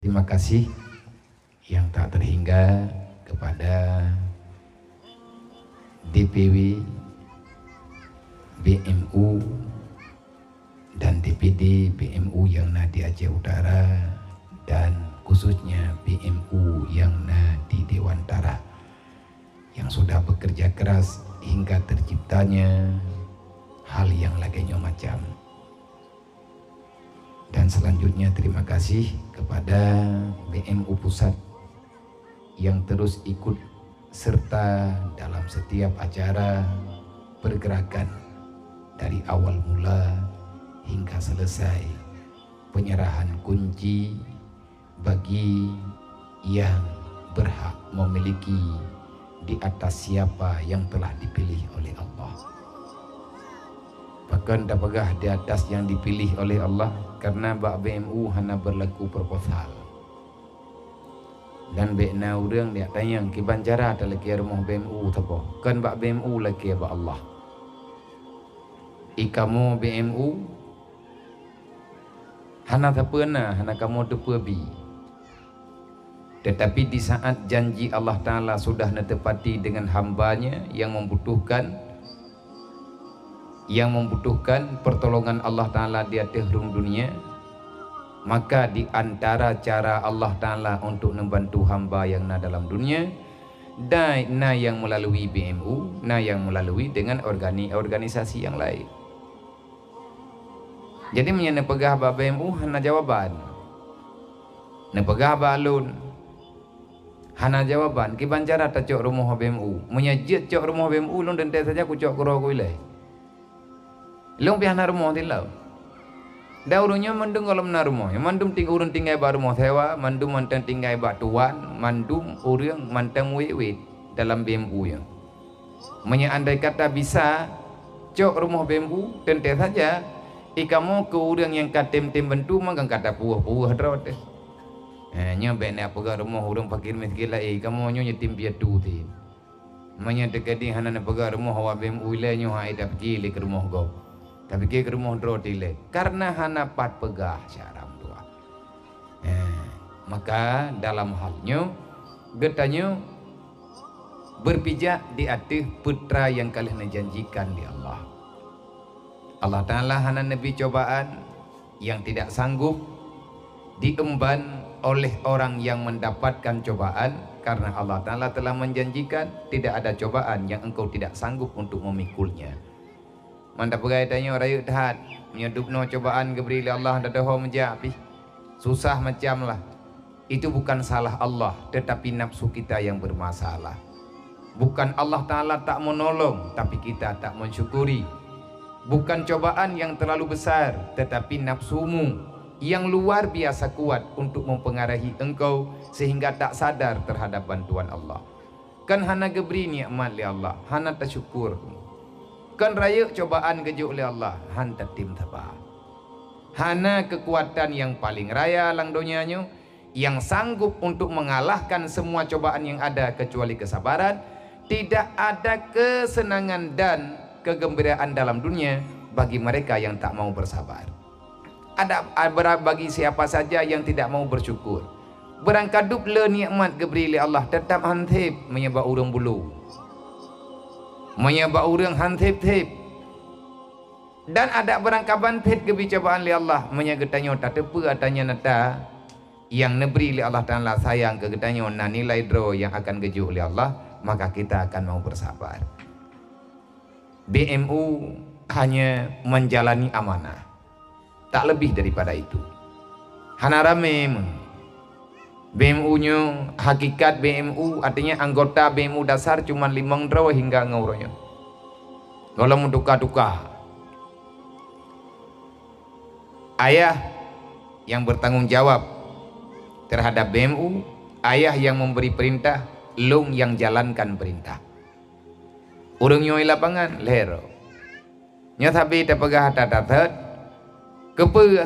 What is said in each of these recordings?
Terima kasih yang tak terhingga kepada DPW, BMU dan DPD BMU yang ada di Aceh Utara dan khususnya BMU yang ada di Dewantara yang sudah bekerja keras hingga terciptanya hal yang lainnya macam. Dan selanjutnya terima kasih kepada BMU Pusat yang terus ikut serta dalam setiap acara pergerakan dari awal mula hingga selesai penyerahan kunci bagi yang berhak memiliki di atas siapa yang telah dipilih oleh Allah. Bahkan tak pegah di atas yang dipilih oleh Allah karena bak BMU hanya berlaku proposal. Dan bekna orang dia tanya kiban cara tak lagi rumah BMU tapo. Kan bak BMU lagi bak Allah. Ikamu BMU hana tapena hana kamu tepebi. Tetapi di saat janji Allah Ta'ala sudah netepati dengan hambanya yang membutuhkan pertolongan Allah Ta'ala di atas dunia, maka di antara cara Allah Ta'ala untuk membantu hamba yang na dalam dunia, na yang melalui BMU, na yang melalui dengan organisasi yang lain. Jadi menyana pegah ba BMU hana jawaban, na pegah ba alun hana jawaban. Kiban cara tak cok rumah BMU, menyajit cok rumah BMU lun dan saja ku cok kuro kuilai. Long pihana rumah tilau. Da urungnya mandum kalau mena rumah. Mandum urung tinggal ba rumah sewa, mandum mantan tinggal ba tuan, mandum urang mantan wet dalam BMU ya. Menya andai kata bisa cok rumah BMU tentu saja ikamu ke urang yang katem-tem bentu magang kata puah-puah drot. Nya bena pega rumah urang fakir miskin lah kamu nyo nyetim piatu ti. Menya dekadi hanana pega rumah wa BMU le nyo ha ida pergi ke rumah go. Tapi ke rumah drotile karena hana pat pegah syaram tua. Maka dalam halnya getanya berpijak di atas putra yang kalian janjikan di Allah. Allah Ta'ala hana nabi cobaan yang tidak sanggup diemban oleh orang yang mendapatkan cobaan karena Allah Ta'ala telah menjanjikan tidak ada cobaan yang engkau tidak sanggup untuk memikulnya. Mantap pegai tanya rayu tahat menyedupno cobaan geberi Allah dadaho menjapi susah macam lah. Itu bukan salah Allah tetapi nafsu kita yang bermasalah. Bukan Allah Ta'ala tak menolong tapi kita tak mensyukuri. Bukan cobaan yang terlalu besar tetapi nafsumu yang luar biasa kuat untuk mempengaruhi engkau sehingga tak sadar terhadap bantuan Allah. Kan hana geberi nikmat li Allah, hana tersyukur. Kan raya cobaan gejuk oleh Allah, hana tim tabah. Hana kekuatan yang paling raya lang dunianya yang sanggup untuk mengalahkan semua cobaan yang ada kecuali kesabaran. Tidak ada kesenangan dan kegembiraan dalam dunia bagi mereka yang tak mau bersabar. Ada bagi siapa saja yang tidak mau bersyukur. Berangkadup le nikmat geberi Allah tetap hantip menyebab urang bulu. Menyebab urang hantip-tip. Dan ada berangkaban pet gebi cobaan li Allah menyagetanya tak tepu atanya nata yang neberi li Allah Ta'ala sayang ke getanya na nilai draw yang akan gejuk li Allah, maka kita akan mau bersabar. BMU hanya menjalani amanah. Tak lebih daripada itu. Hana rame BMU-nya, hakikat BMU artinya anggota BMU dasar cuma 5 draw hingga ngauronya. Kalau mau tukar-tukar. Ayah yang bertanggung jawab terhadap BMU, ayah yang memberi perintah, long yang jalankan perintah. Urang nyoi lapangan lero. Nya tapi terpegah tatat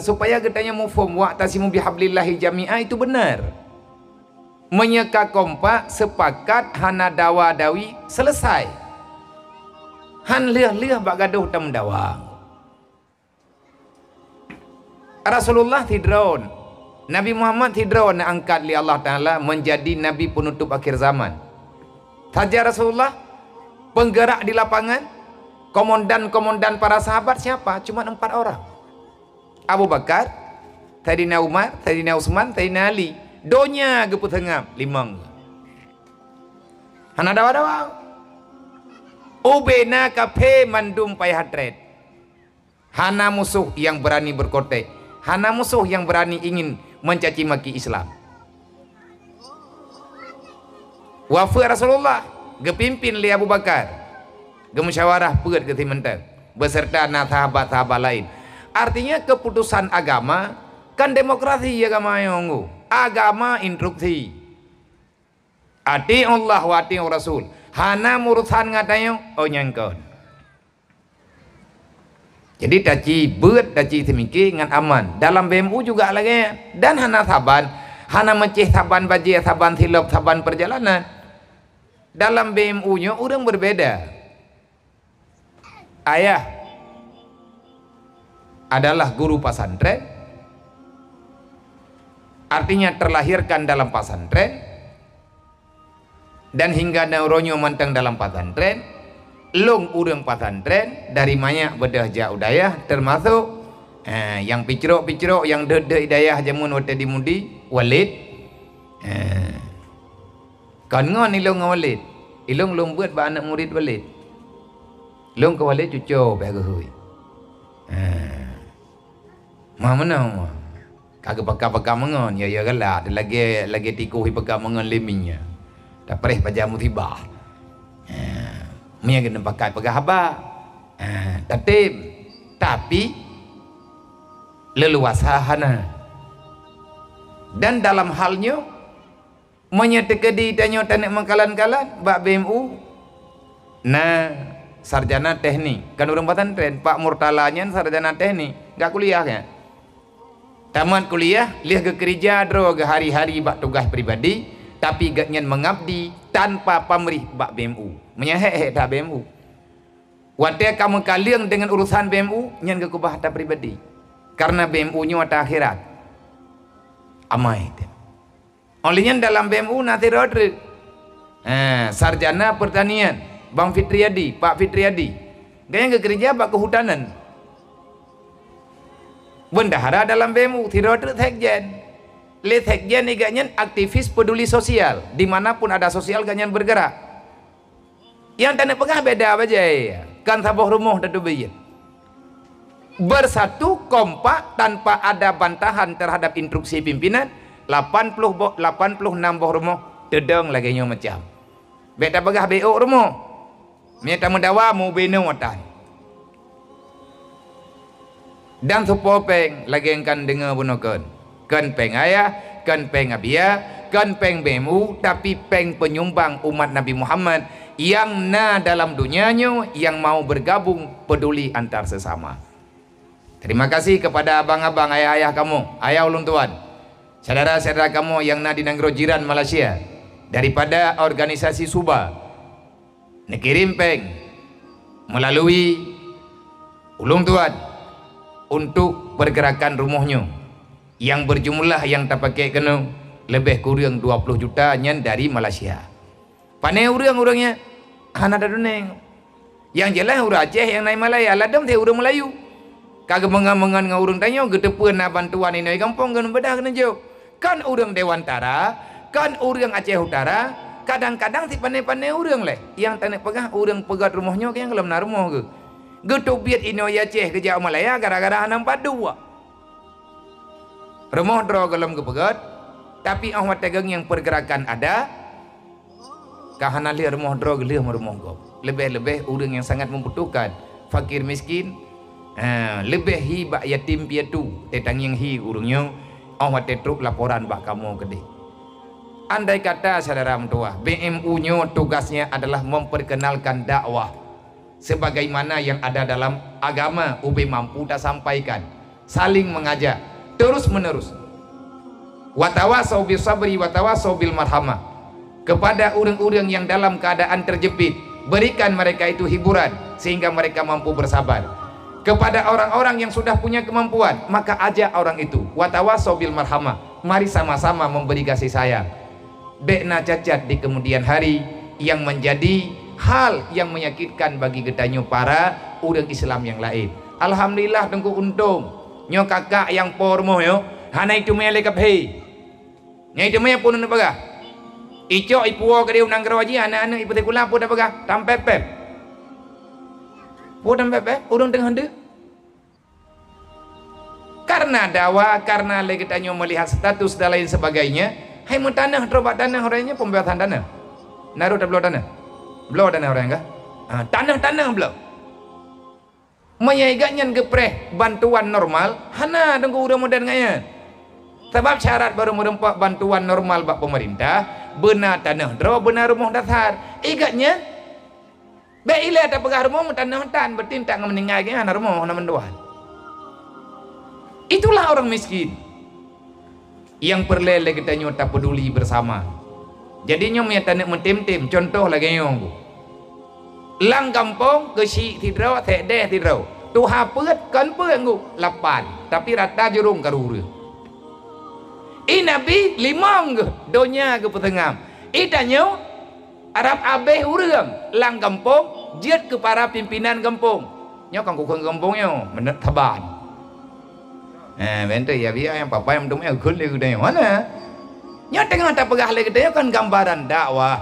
supaya getanya mufhum wa'tasimu bihablillahi jami'ah itu benar. Menyeka kompak sepakat hana dawa dawi selesai. Han liah bak gaduh tam dawa. Rasulullah tidron Nabi Muhammad hijrah nak angkat li Allah Ta'ala menjadi Nabi penutup akhir zaman. Saja Rasulullah penggerak di lapangan, komandan-komandan para sahabat siapa? Cuma 4 orang. Abu Bakar, Sayyidina Umar, Sayyidina Utsman, Sayyidina Ali. Donya gepu tengah 5. Hana dawa-dawa. Ubena kape mandum pai hatret. Hana musuh yang berani berkotek. Hana musuh yang berani ingin mencaci maki Islam. Wafat Rasulullah gepimpin li Abu Bakar. Gemusyawarah peut ke timenteng beserta sahabat-sahabat lain. Artinya keputusan agama kan demokrasi agama yang agama instruksi. Ati Allah wa ati Rasul. Hana murusan ngatayo oh nyangkon. Jadi daci beut daci semiki ngan aman. Dalam BMU juga lagi dan hana saban, hana mecih saban baji, saban silap, saban perjalanan. Dalam BMU-nya orang berbeda. Ayah adalah guru pesantren, artinya terlahirkan dalam pesantren, dan hingga neuronyo manteng dalam pesantren. Long urang pesantren dari banyak bedah ja udayah termasuk yang picrok-picrok yang dede dayah jamun wate dimudi Walid. Kan ngon ilong Walid. Ilong long buat ba anak murid Walid. Long ke Walid cucu pe gehui. Mah mana? Kagak pakak-pakak mengon ya ya galak lagi tikuhi pakak mengon leminya. Tak perih pajam musibah. Mia kena pakai pakai haba. Tapi leluasa hana. Dan dalam halnya menyetekedi danyo tanek mengkalan-kalan bak BMU. Nah, sarjana teknik. Kan orang pesantren Pak Murtalanya sarjana teknik, enggak kuliah kan. Tamat kuliah, lihat ke kerja dro ke hari-hari bak tugas pribadi. Tapi gak nyen mengabdi tanpa pamrih bak BMU. Menyahek dah BMU. Wadah kamu kalian dengan urusan BMU nyen ke kubah tak pribadi. Karena BMU nya wata akhirat. Amai. Olehnya dalam BMU nanti rodre. Sarjana pertanian Bang Fitriadi, Pak Fitriadi. Gaya ke kerja bak kehutanan. Bendahara dalam BMU tidak sekjen. Sekjen ni ganyan aktivis peduli sosial, dimanapun ada sosial ganyan bergerak. Yang tanah pengah beda aja ya. Kan sabuh rumah dadu bayin. Bersatu kompak tanpa ada bantahan terhadap instruksi pimpinan. 86 boh rumah dedeng lagi nyo macam. Beda pegah BO rumah. Minta mendawa mu beno watan. Dan supopeng lagi engkan dengar bunukan. Kan peng ayah, kan peng abia, kan peng BMU, tapi peng penyumbang umat Nabi Muhammad yang dalam dunianya yang mau bergabung peduli antar sesama. Terima kasih kepada abang-abang ayah-ayah kamu, ayah ulun tuan, saudara-saudara kamu yang di negara jiran Malaysia daripada organisasi Suba. Nekirim peng melalui ulun tuan untuk pergerakan rumahnya yang berjumlah yang tak pakai kena lebih kurang 20 juta nyen dari Malaysia. Panai orang-orangnya hana daduneng. Yang jelas orang Aceh yang naik Malaya, ladam teh orang Melayu. Kagak mengan-mengan ngau orang tanyo gedepeun na bantuan ini kampung kan bedah kena jauh. Kan orang Dewantara, kan orang Aceh Utara, kadang-kadang si panai-panai orang leh yang tanek pegah orang pegat rumahnya yang kelam na rumah ke. Getuk biat ino Aceh ke jauh Malaya gara-gara hanam padu. Rumah draw gelam kepegat, tapi ahwat tegang yang pergerakan ada. Kahana lihat rumah draw gelih rumah kau. Lebih-lebih orang yang sangat membutuhkan, fakir miskin, lebih hi bak yatim piatu, tetang yang hi urungnya, ahwat tetruk laporan bak kamu gede. Andai kata saudara mentua, BMU-nya tugasnya adalah memperkenalkan dakwah, sebagaimana yang ada dalam agama, UB mampu tak sampaikan, saling mengajak. Terus menerus watawasau bil sabri watawasau bil marhamah. Kepada orang-orang yang dalam keadaan terjepit, berikan mereka itu hiburan sehingga mereka mampu bersabar. Kepada orang-orang yang sudah punya kemampuan, maka ajak orang itu watawasau bil marhamah, mari sama-sama memberi kasih sayang. Bekna cacat di kemudian hari yang menjadi hal yang menyakitkan bagi getanyo para orang Islam yang lain. Alhamdulillah tengku untung nyo kakak yang pormo yo hana itu mele kaphe nyai itu mele pun nabaga ico ipuo kade unang gerawaji anak-anak ipu tekula pun nabaga tampepep pun tampepep urang tengah hande karena dawa karena legetanyo melihat status dan lain sebagainya hai mun tanah terobat tanah orangnya pembebasan tanah naruh tablo tanah blow tanah orang enggak tanah blow menyaigatnya gepreh bantuan normal hana tengku udah modern ngaya sebab syarat baru merempak bantuan normal bak pemerintah benar tanah dro benar rumah dasar igatnya beile ada pegah rumah tanah tan bertindak meninggal hana rumah hana mendoan itulah orang miskin yang perlele kita nyota peduli bersama jadinya punya tanah mentim-tim contoh lagi nyong lang kampung ke si tidro thek deh tidro tuha peut kan peut lapan tapi rata jurung karuru nabi limang donya ke petengam idanyo Arab abeh urang lang kampung jet ke para pimpinan kampung nyo kang kukung kampungnya menet taban bente ya biar yang papa yang dumnya gul le gudanya mana nyo tengah tak pegah le gudanya kan gambaran dakwah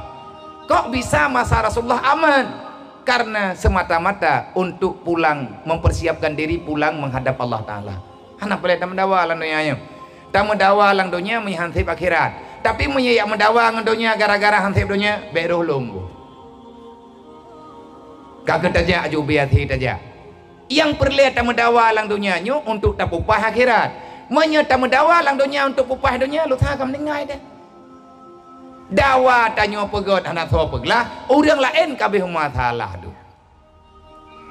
kok bisa masa Rasulullah aman karena semata-mata untuk pulang mempersiapkan diri pulang menghadap Allah Ta'ala anak boleh tak mendawa lang dunia tak mendawa lang dunia menyansip akhirat tapi menyayak mendawa lang dunia gara-gara hansip dunia beruh lumbu kagak tajak jubiati tajak yang perlu tak mendawa lang dunia untuk tak upah akhirat menyata mendawa lang dunia untuk upah dunia lu tak akan meninggal deh dawa tanyo pegot anak so peglah urang lain kabeh masalah tu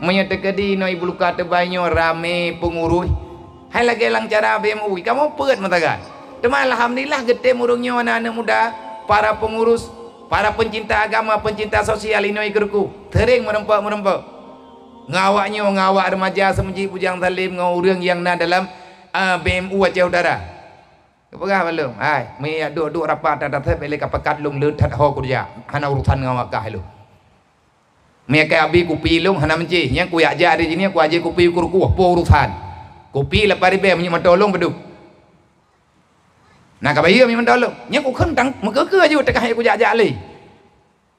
menyata kedi no ibu luka tebanyo rame pengurus hai lagi lang cara BMU kamu peut matagan teman alhamdulillah gede murungnya anak-anak muda para pengurus para pencinta agama pencinta sosial ini ikerku tering merempak ngawaknya ngawak remaja semenji bujang salim ngau urang yang na dalam BMU Aceh Utara pegah belum ai me duk rapat datat bele kapakat lung le that ho kurja hana urusan ngawak kah lu me kai abi kupi lung hana menci nya ku ya ja di sini ku aje kupi kurku po urusan kupi la pari be menyi mentolong beduk nah kabai menyi mentolong nya ku kheng tang meke je tekah ku ja le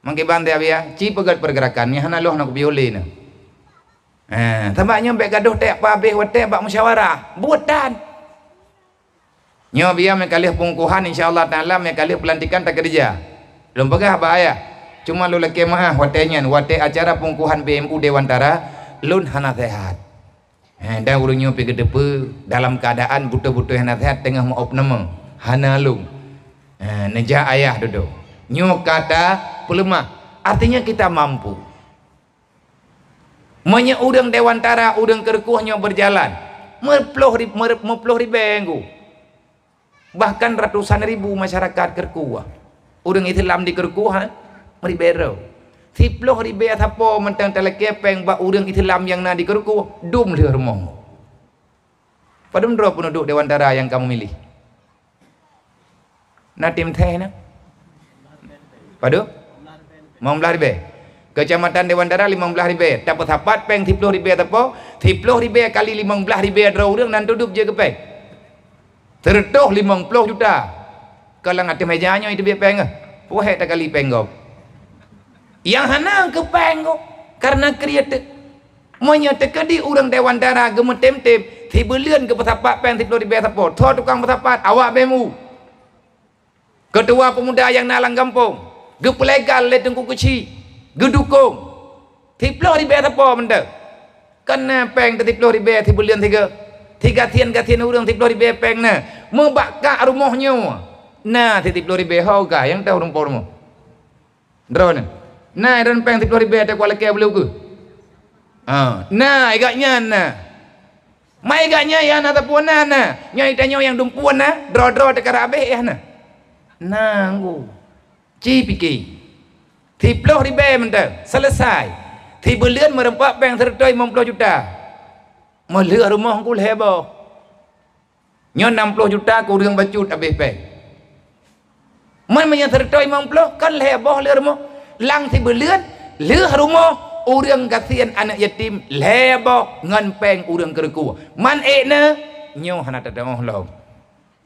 mangke bande abi ya ci pegat pergerakan nya hana loh nak biole na tambahnya be gaduh tek pa be wate bak musyawarah buatan nyo biar mekalih pungkuhan insyaallah taala mekalih pelantikan tak kerja belum pegah bahaya cuma lu leke mah watenya wate acara pungkuhan BMU Dewantara lun hana sehat dan urunyo pi gedepe dalam keadaan butuh-butuh hana sehat tengah mau opname hana lung neja ayah duduk nyo kata pelemah artinya kita mampu menye udang Dewantara udang kerkuhnya berjalan meploh ribu bahkan ratusan ribu masyarakat kerkuah orang Islam di kerkuah meribero siploh ribu sapo mentang telekepeng bak orang Islam yang na di kerkuah dum le rumah padum dro penduduk Dewantara yang kamu milih na tim teh na padu 15 ribu kecamatan Dewantara 15 ribu dapat sapat peng 10 ribu sapo 10 ribu kali 15 ribu dro orang nan duduk je kepeng tertuh 50 juta kalau ngati mejanya itu biar peng puhe tak kali penggop yang hana ke penggop karena kreatif menyata kedi orang Dewantara gemetem-tem si belian ke pesapat peng 10 ribu sapo thor tukang pesapat awak BMU ketua pemuda yang nalang kampung gepelegal le tengku keci gedukung 10 ribu sapo mende kena peng 10 ribu si belian tiga tian orang 10 ribu peng na membakak rumahnya nah 10 ribu hau ka yang tahu rumah drone nah dan peng 10 ribu ada kuala ke belum ke nah igaknya nah mai igaknya ya na tapun na nyai tanyo yang dumpuan na dro tekara abe ya na nanggu ci piki 10 ribu mende selesai tiba lian merempak peng 150 juta melih rumah aku lebo Nyo 60 juta ku urang bacut habis peng. Man manya tertoi 50 kan leboh le rumah. Lang si beleun, leuh rumah urang kasihan anak yatim leboh ngan peng urang kereku. Man ekna nyo hana tadong lo.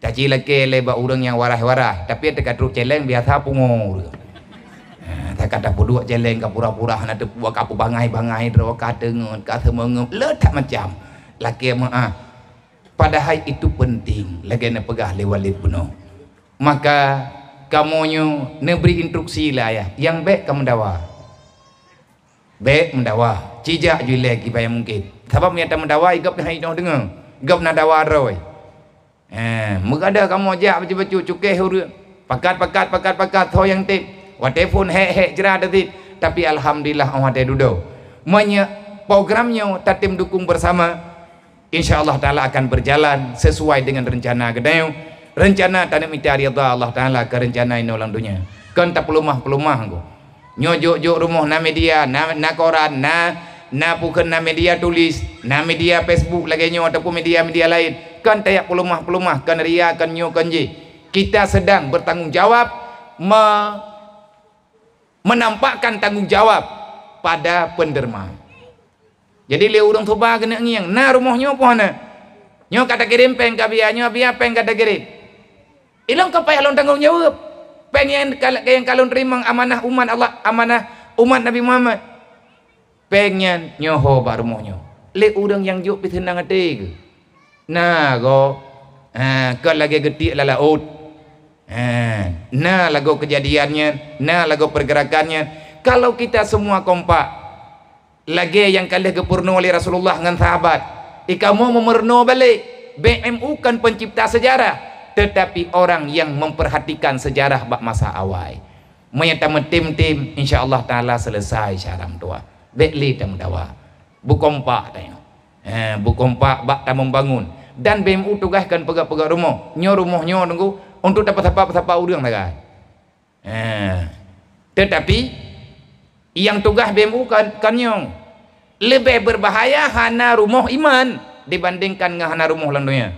Caci laki leba urang yang warah-warah, tapi dekat truk celeng biasa pungo. Tak kata puduk celeng ka pura-pura hana teu buat kapu bangai-bangai dro ka tengon ka semengem le tak macam. Laki mah padahal itu penting lagi nak pegah lewat penuh. Maka kamunyo neberi instruksi lah ya. Yang baik kamu dawa. Baik mendawa. Cijak je lagi payah mungkin. Sebab nyata mendawa igap dah hidup dengar. Igap nak dawa roy. Mengada kamu ajak baca-baca cukeh huruf. Pakat tho yang tip. Wa telefon hek jerah tadi. Tapi alhamdulillah orang ada duduk. Manya programnya tatim dukung bersama. InsyaAllah Ta'ala akan berjalan sesuai dengan rencana kedai. Rencana tanam minta ridha Allah Ta'ala ke rencana ini ulang dunia. Kan tak pelumah ko. Nyojok rumah na media, na koran, na bukan na media tulis, na media Facebook lagi nyo ataupun media-media lain. Kan tayak pelumah, kan ria, kan nyo, kan je. Kita sedang bertanggungjawab menampakkan tanggungjawab pada penderma. Jadi le urang toba kena ngiang. Na rumahnya apa na? Nyo kata kirim peng ka biar peng kata kirim. Ilang ka payah lon tanggung jawab. Peng yang kalau terima amanah umat Allah, amanah umat Nabi Muhammad. Pengnya nyoho ba rumahnya. Le urang yang juk pitenang ate ke. Na go kan lagi getik lalaut. Nah lagu kejadiannya, nah lagu pergerakannya. Kalau kita semua kompak lagi yang kali kepurno oleh Rasulullah dengan sahabat. Kamu memerno balik. BMU kan pencipta sejarah, tetapi orang yang memperhatikan sejarah bak masa awal. Menyata tim insyaallah taala selesai syaram tua. Bekli tam dawa. Bukompak tanya. Bukompak bak tam membangun. Dan BMU tugaskan pegak-pegak rumah. Nyo rumah nyo nunggu untuk dapat apa urang lagi. Tetapi yang tugas BMU kan nyong lebih berbahaya hana rumah iman dibandingkan dengan hana rumah landunya.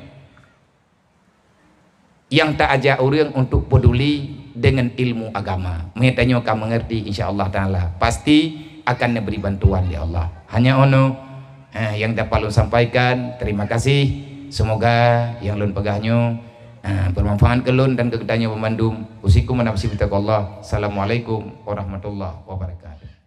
Yang tak ajak orang untuk peduli dengan ilmu agama. Menyatanya kamu mengerti insyaallah taala pasti akan diberi bantuan di Allah. Hanya ono yang dapat lu sampaikan. Terima kasih. Semoga yang lun pegahnya bermanfaat ke lun dan ke kedanya pemandum. Usikum wa nafsi bitaqallah. Assalamualaikum warahmatullahi wabarakatuh.